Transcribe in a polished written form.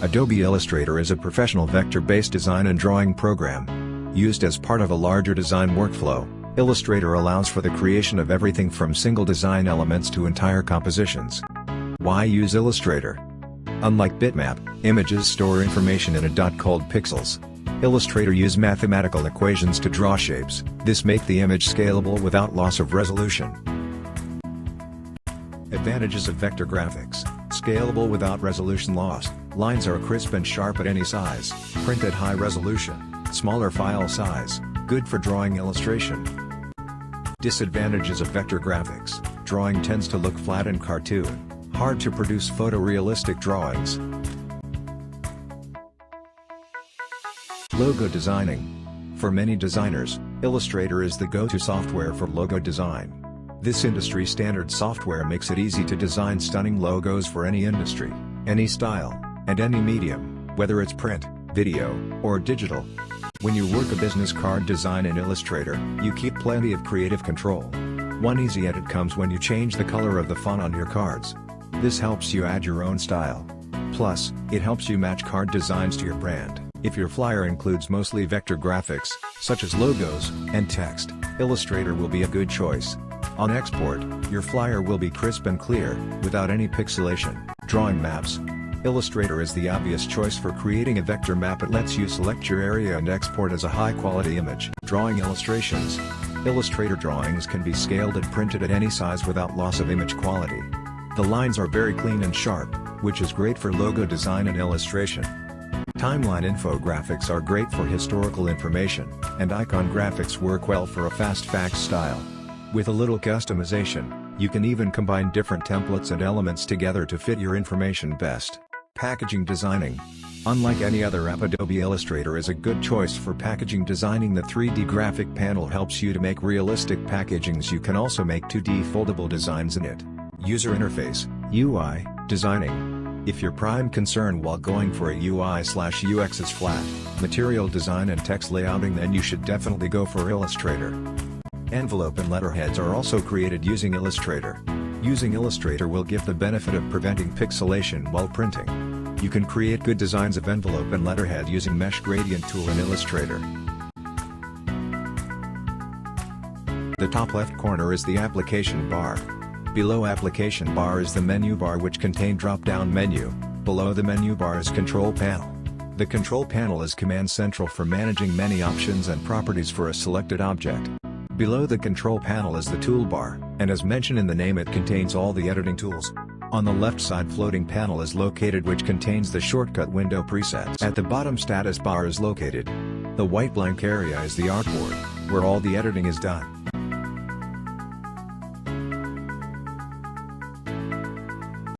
Adobe Illustrator is a professional vector-based design and drawing program. Used as part of a larger design workflow, Illustrator allows for the creation of everything from single design elements to entire compositions. Why use Illustrator? Unlike bitmap, images store information in a dot called pixels. Illustrator use mathematical equations to draw shapes. This make the image scalable without loss of resolution. Advantages of vector graphics: scalable without resolution loss. Lines are crisp and sharp at any size. Print at high resolution. Smaller file size. Good for drawing illustration. Disadvantages of vector graphics: drawing tends to look flat and cartoon. Hard to produce photorealistic drawings. Logo designing. For many designers, Illustrator is the go-to software for logo design. This industry standard software makes it easy to design stunning logos for any industry, any style, and any medium, whether it's print, video, or digital. When you work a business card design in Illustrator, you keep plenty of creative control. One easy edit comes when you change the color of the font on your cards. This helps you add your own style. Plus, it helps you match card designs to your brand. If your flyer includes mostly vector graphics, such as logos and text, Illustrator will be a good choice. On export, your flyer will be crisp and clear, without any pixelation. Drawing maps. Illustrator is the obvious choice for creating a vector map. It lets you select your area and export as a high-quality image. Drawing illustrations. Illustrator drawings can be scaled and printed at any size without loss of image quality. The lines are very clean and sharp, which is great for logo design and illustration. Timeline infographics are great for historical information, and icon graphics work well for a fast fax style. With a little customization, you can even combine different templates and elements together to fit your information best. Packaging designing. Unlike any other app, Adobe Illustrator is a good choice for packaging designing. The 3D graphic panel helps you to make realistic packagings. You can also make 2D foldable designs in it. User interface, UI, designing. If your prime concern while going for a UI/UX is flat, material design and text layouting, then you should definitely go for Illustrator. Envelope and letterheads are also created using Illustrator. Using Illustrator will give the benefit of preventing pixelation while printing. You can create good designs of envelope and letterhead using Mesh Gradient tool in Illustrator. The top left corner is the application bar. Below application bar is the menu bar, which contain drop-down menu. Below the menu bar is control panel. The control panel is command central for managing many options and properties for a selected object. Below the control panel is the toolbar, and as mentioned in the name, it contains all the editing tools. On the left side, floating panel is located, which contains the shortcut window presets. At the bottom, status bar is located. The white blank area is the artboard, where all the editing is done.